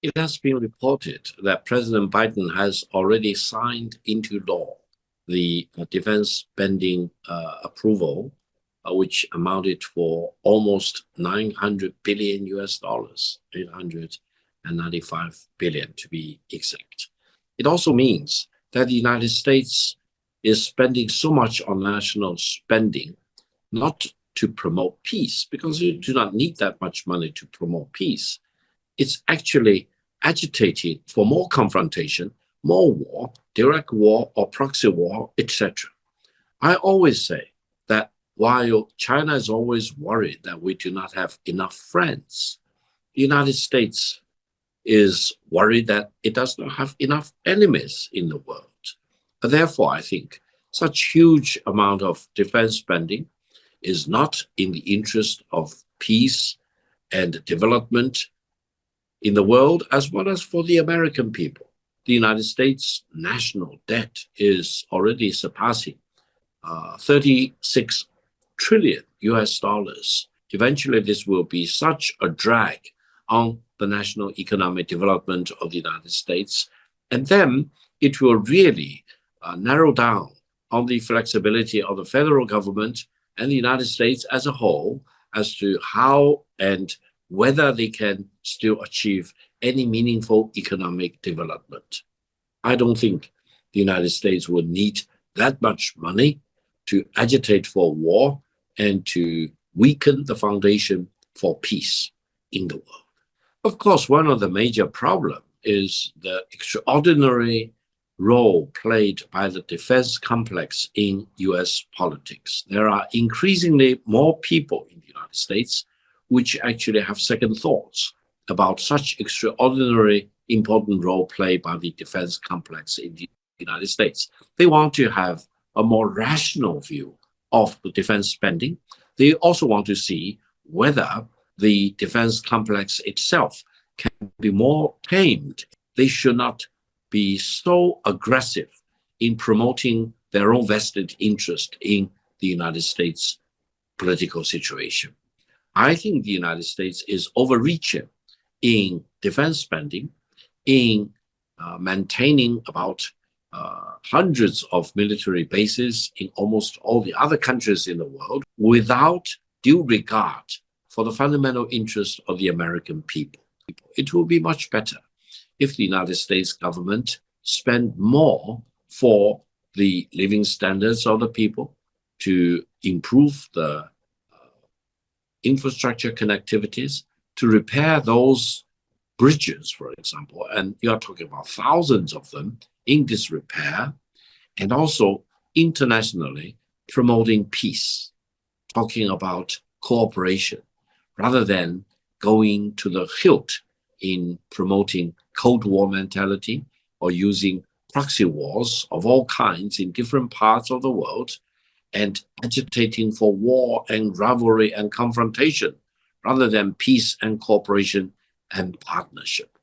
It has been reported that President Biden has already signed into law the defense spending approval, which amounted for almost 900 billion US dollars, 895 billion to be exact. It also means that the United States is spending so much on national spending, not to promote peace, because you do not need that much money to promote peace. It's actually agitating for more confrontation, more war, direct war or proxy war, etc. I always say that while China is always worried that we do not have enough friends, the United States is worried that it does not have enough enemies in the world. Therefore, I think such huge amount of defense spending is not in the interest of peace and development in the world, as well as for the American people. The United States national debt is already surpassing 36 trillion US dollars. Eventually, this will be such a drag on the national economic development of the United States. And then it will really narrow down on the flexibility of the federal government and the United States as a whole as to how and whether they can still achieve any meaningful economic development. I don't think the United States would need that much money to agitate for war and to weaken the foundation for peace in the world. Of course, one of the major problems is the extraordinary role played by the defense complex in US politics. There are increasingly more people in the United States which actually have second thoughts about such extraordinary important role played by the defense complex in the United States. They want to have a more rational view of the defense spending. They also want to see whether the defense complex itself can be more tamed. They should not be so aggressive in promoting their own vested interest in the United States political situation. I think the United States is overreaching in defense spending, in maintaining about hundreds of military bases in almost all the other countries in the world without due regard for the fundamental interests of the American people. It will be much better if the United States government spend more for the living standards of the people, to improve the infrastructure connectivities, to repair those bridges, for example, and you are talking about thousands of them in disrepair, and also internationally promoting peace, talking about cooperation, rather than going to the hilt in promoting Cold War mentality or using proxy wars of all kinds in different parts of the world and agitating for war and rivalry and confrontation rather than peace and cooperation and partnership.